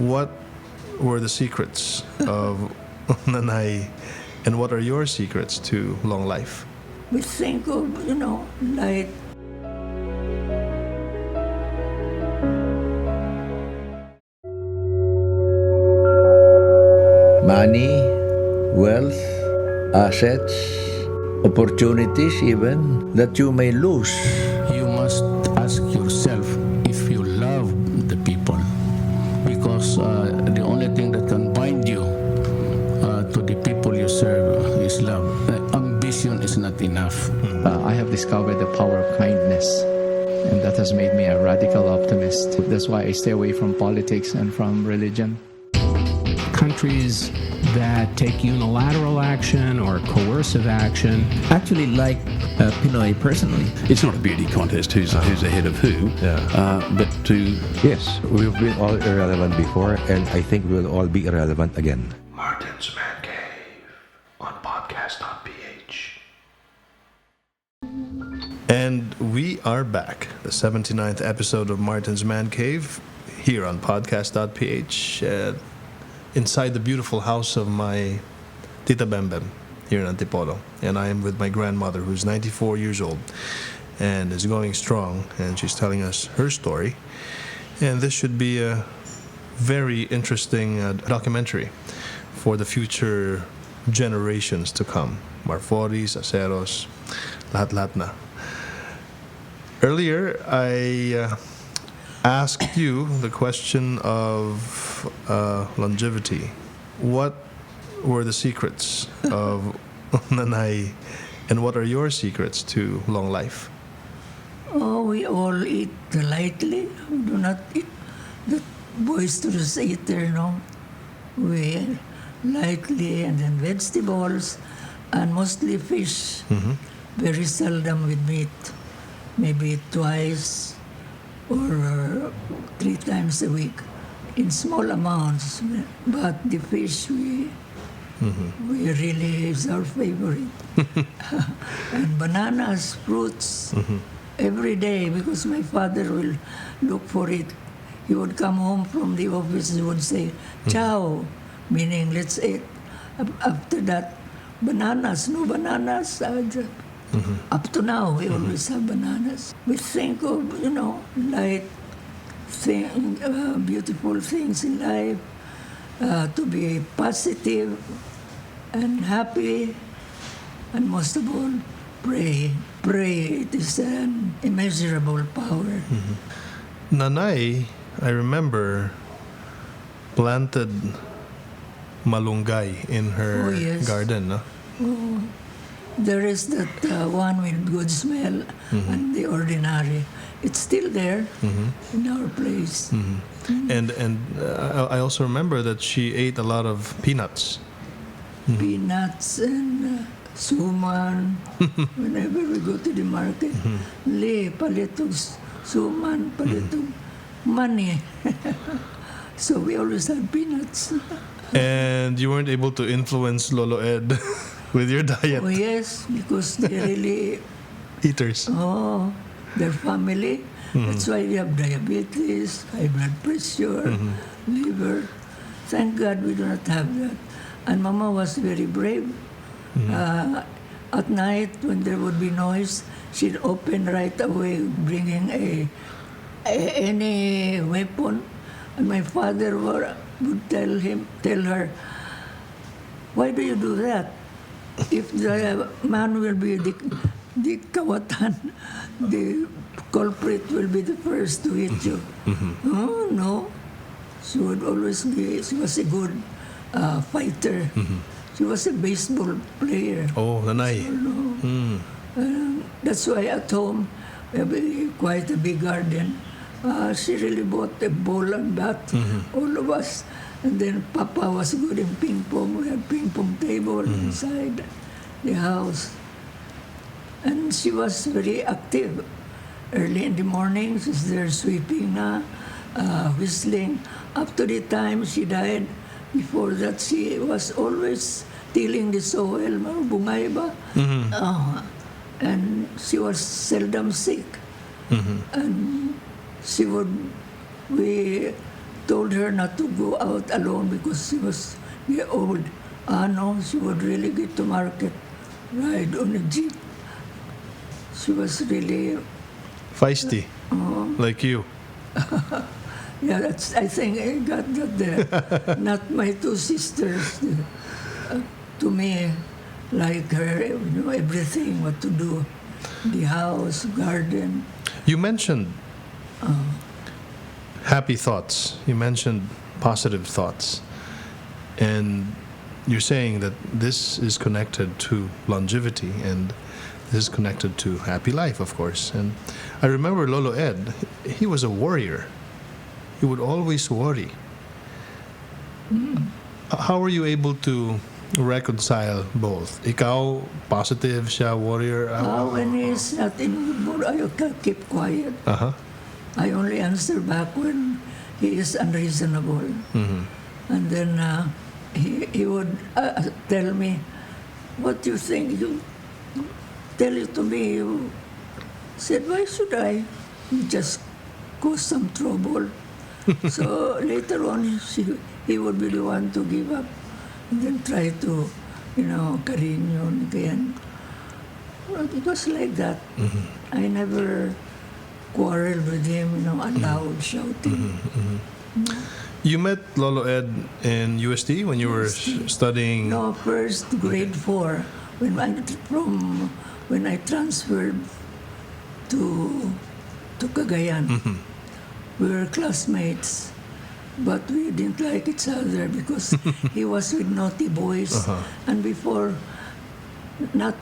what were the secrets of Nanay, and what are your secrets to long life? We think of, light. Money, wealth, assets, opportunities even that you may lose. You must ask yourself if you love the people, because the only thing that can bind you to the people you serve is love. Ambition is not enough. I have discovered the power of kindness, and that has made me a radical optimist. That's why I stay away from politics and from religion. Countries that take unilateral action or coercive action. Actually like Pinoy personally. It's not a beauty contest who's ahead of who, but to... Yes, we've been all irrelevant before, and I think we'll all be irrelevant again. Martin's Mancave on podcast.ph. And we are back. The 79th episode of Martin's Man Cave here on podcast.ph. Inside the beautiful house of my Tita Bembem here in Antipolo. And I am with my grandmother, who's 94 years old and is going strong, and she's telling us her story. And this should be a very interesting documentary for the future generations to come. Marforis, Aceros, lahat-lahat na. Earlier, I asked you the question of longevity. What were the secrets of Nanay, and what are your secrets to long life? Oh, we all eat lightly. We do not eat the boisterous eater, no. We lightly, and then vegetables, and mostly fish. Mm-hmm. Very seldom with meat. Maybe twice or 3 times a week in small amounts. But the fish, we really is our favorite. And bananas, fruits, every day, because my father will look for it. He would come home from the office, he would say, "Ciao," meaning let's eat. After that, bananas, no bananas. Up to now, we always have bananas. We think of, light, beautiful things in life, to be positive and happy, and most of all, pray. Pray, it is an immeasurable power. Nanay, I remember, planted malunggay in her garden. No? Oh, there is that one with good smell and the ordinary. It's still there in our place. And I also remember that she ate a lot of peanuts. Peanuts and suman. Whenever we go to the market, palitog suman, palitog money. So we always have peanuts. And you weren't able to influence Lolo Ed with your diet. Oh yes, because they're really Eaters. Oh, their family. That's why they have diabetes, high blood pressure, liver. Thank God we do not have that. And Mama was very brave. At night, when there would be noise, she'd open right away, bringing any weapon. And my father would tell her, "Why do you do that? If the man will be the kawatan, the culprit will be the first to hit you." Oh, no. She would always be, she was a good fighter. She was a baseball player. Oh, Nanay. That's why at home, we have quite a big garden. She really bought a ball and bat, all of us. And then Papa was good in ping pong. We had ping pong table inside the house. And she was very active. Early in the morning, she's there sweeping whistling. Up to the time she died, before that she was always tilling the soil, bungay ba? And she was seldom sick. And we told told her not to go out alone because she was old. No, she would really get to market, ride on a jeep. She was really Feisty, like you. Yeah, I think I got that there. Not my two sisters. To me, like her, everything, what to do. The house, garden. You mentioned happy thoughts. You mentioned positive thoughts. And you're saying that this is connected to longevity and this is connected to happy life, of course. And I remember Lolo Ed, he was a warrior. He would always worry. How were you able to reconcile both? Ikaw, positive, siya, warrior? When he's not in good mood, I can keep quiet. Uh-huh. I only answer back when he is unreasonable. Mm-hmm. And then he would tell me, what do you think? You tell it to me. You said, why should I? You just cause some trouble. So later on, he would be the one to give up and then try to, karinyon, ganyan. Well, it was like that. Mm-hmm. I never quarreled with him, loud shouting. You met Lolo Ed in UST when you were studying? No, first grade 4 when I transferred to Cagayan. Mm-hmm. We were classmates, but we didn't like each other because he was with naughty boys. And before, not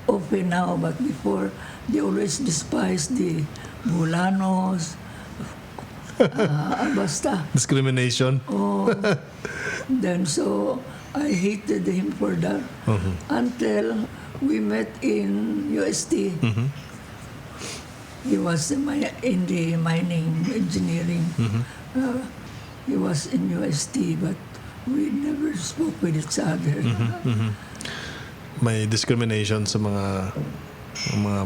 often now, but before, they always despised the Bulanos, basta. Discrimination? Then so I hated him for that until we met in UST. He was in the mining engineering. He was in UST, but we never spoke with each other. May discrimination sa mga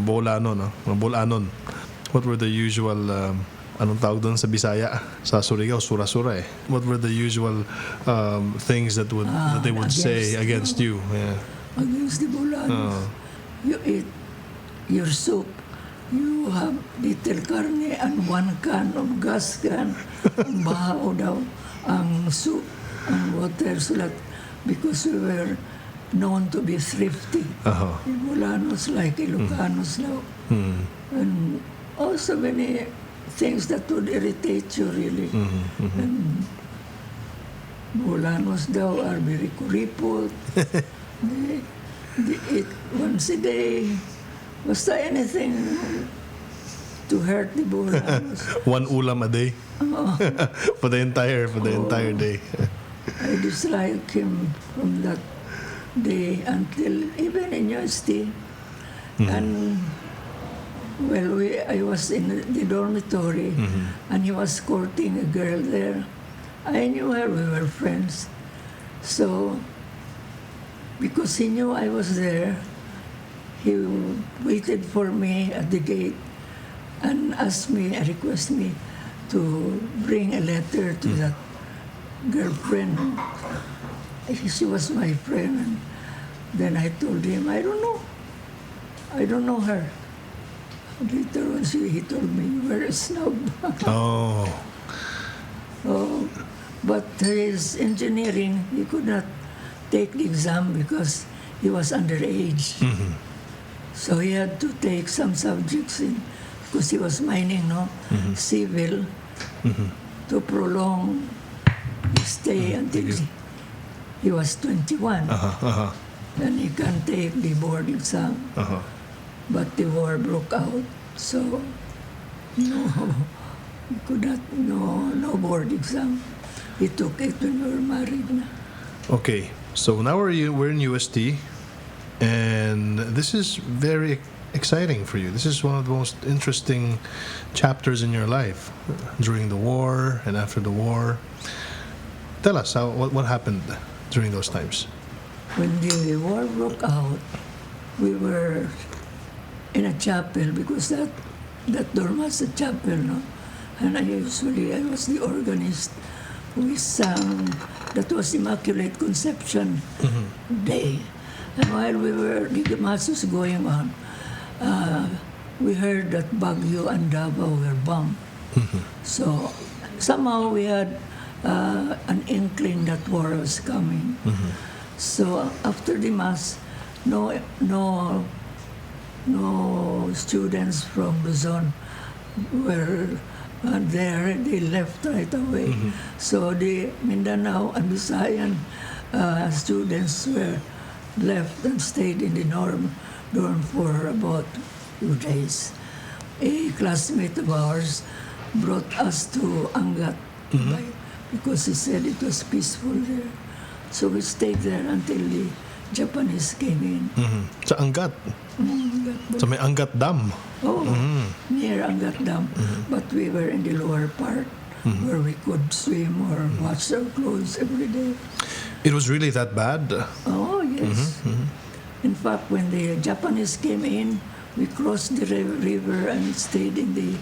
Bolano, no? Mga Bolanon. What were the usual, anong tawag doon sa Bisaya? Sa Surigao, sura-sura eh. What were the usual things that they would say against you? Yeah. Against the Bolanos. You eat your soup. You have little carne and 1 can of gas can. Bahaw daw ang soup and water so that because we were known to be thrifty. The Bolanos like Ilocanos now. And also many things that would irritate you really. And Bolanos daw are very kuripot. They eat once a day. Basta anything to hurt the Bolanos. 1 ulam a day? For the entire day. I disliked him from that day until even in UST. And well, I was in the dormitory and he was courting a girl there. I knew her, we were friends. So, because he knew I was there, he waited for me at the gate and requested me to bring a letter to that girlfriend. She was my friend. And then I told him, I don't know. I don't know her. Later on, he told me, you were a snob. But his engineering, he could not take the exam because he was underage. So he had to take some subjects because he was mining, civil, to prolong his stay until he was 21. Then he can take the board exam. But the war broke out, so he could not, no board exam. He took it when we were married na. Okay, so now we're in UST, and this is very exciting for you. This is one of the most interesting chapters in your life, during the war and after the war. Tell us, what happened during those times? When the war broke out, we were in a chapel because that dorm has a chapel, And I was the organist. We sang, that was Immaculate Conception Day. And while the Mass was going on, we heard that Baguio and Davao were bombed. So somehow we had an inkling that war was coming. So after the Mass, no students from Luzon were there. They left right away. So the Mindanao and Visayan students were left and stayed in the dorm for about 2 days. A classmate of ours brought us to Angat because he said it was peaceful there. So we stayed there until the Japanese came in. Sa Angat. Angat. So may Angat Dam. Near Angat Dam. But we were in the lower part where we could swim or wash our clothes every day. It was really that bad? Oh, yes. In fact, when the Japanese came in, we crossed the river and stayed in the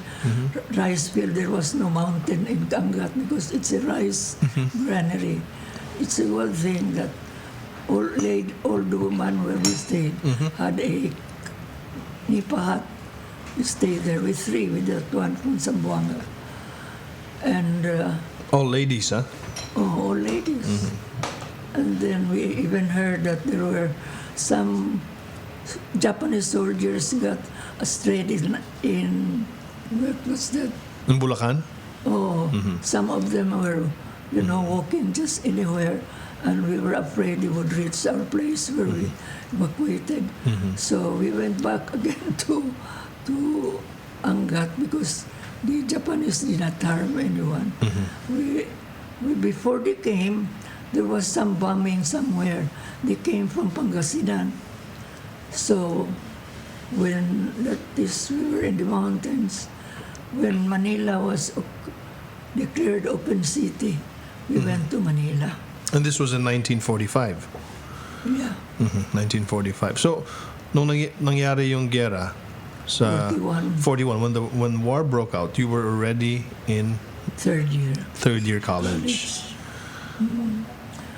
rice field. There was no mountain in Angat because it's a rice granary. It's a good thing that old woman where we stayed had a nipa hut. We stayed there with 3, with that one from Zamboanga. And all ladies, huh? all ladies. And then we even heard that there were some Japanese soldiers got strayed in what was that? In Bulacan? Some of them were, walking just anywhere, and we were afraid they would reach our place where we evacuated. So we went back again to Angat because the Japanese did not harm anyone. We before they came, there was some bombing somewhere. They came from Pangasinan. So when we were in the mountains, when Manila was declared open city, we went to Manila. And this was in 1945? Yeah. 1945. So, nung nangyari yung gera sa 41, when war broke out, you were already in third year college.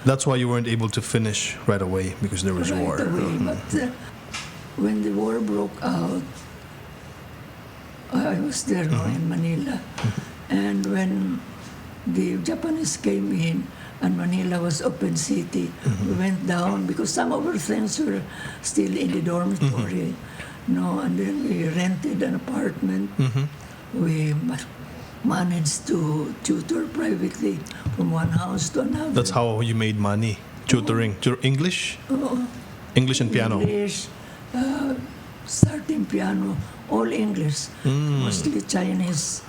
That's why you weren't able to finish right away because there was war. But when the war broke out, I was there in Manila. And when the Japanese came in and Manila was open city, we went down because some of our friends were still in the dormitory. And then we rented an apartment. We managed to tutor privately from one house to another. That's how you made money, tutoring. English? English and piano? English, starting piano, all English. Mostly Chinese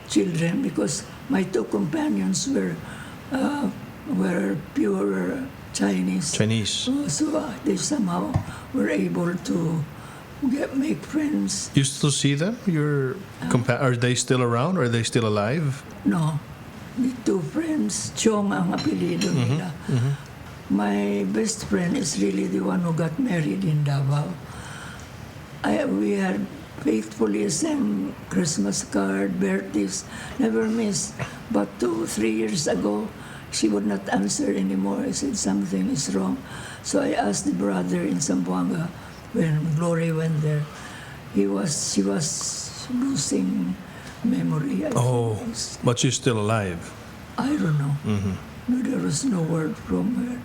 children because my 2 companions were pure Chinese. So they somehow were able to make friends. You still see them? Are they still around? Are they still alive? No. The 2 friends, Chong ang apelido nila. My best friend is really the one who got married in Davao. We had faithfully sent Christmas card, birthdays, never missed. But 2-3 years ago, she would not answer anymore. I said something is wrong. So I asked the brother in Zamboanga when Glory went there. She was losing memory. But she's still alive. I don't know. No, there was no word from her.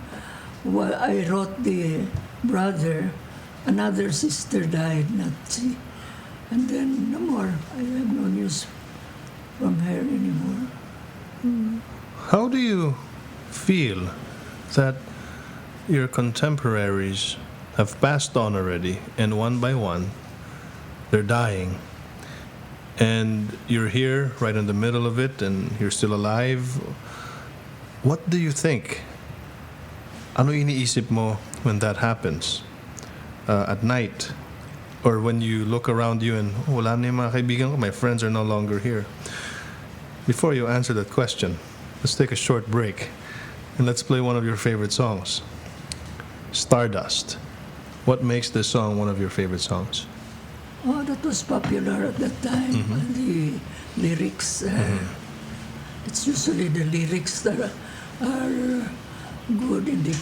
Well, I wrote the brother, another sister died, not she. And then no more. I have no news from her anymore. How do you feel that your contemporaries have passed on already, and one by one, they're dying, and you're here right in the middle of it, and you're still alive? What do you think? Ano iniisip mo when that happens at night? Or when you look around you and, wala na yung mga kaibigan ko, my friends are no longer here. Before you answer that question, let's take a short break and let's play one of your favorite songs. Stardust. What makes this song one of your favorite songs? Oh, that was popular at that time. The lyrics, it's usually the lyrics that are good in the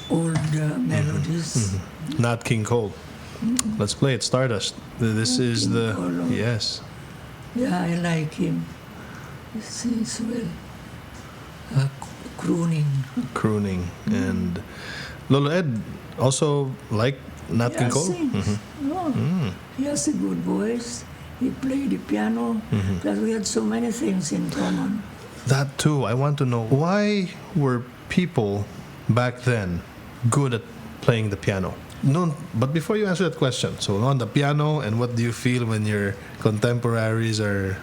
old melodies. Not King Cole. Let's play it. Stardust. This Not is King the Cole, oh. yes. Yeah, I like him. He sings well. Crooning. And Lolo Ed also like Nat King Cole. Sings. Oh, he has a good voice. He played the piano. That we had so many things in common. That too. I want to know, why were people back then good at playing the piano? No, but before you answer that question, so on the piano, and what do you feel when your contemporaries are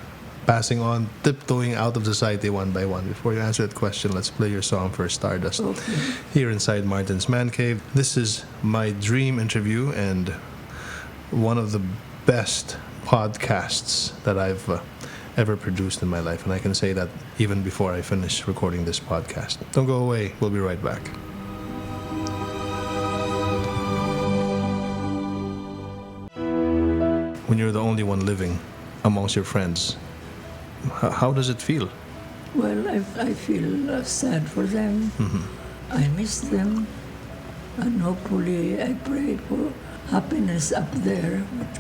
passing on, tiptoeing out of society one by one? Before you answer that question, let's play your song for Stardust. Okay. Here inside Martin's Man Cave. This is my dream interview and one of the best podcasts that I've ever produced in my life. And I can say that even before I finish recording this podcast. Don't go away. We'll be right back. When you're the only one living amongst your friends, how does it feel? Well, I feel sad for them. I miss them. And hopefully I pray for happiness up there. But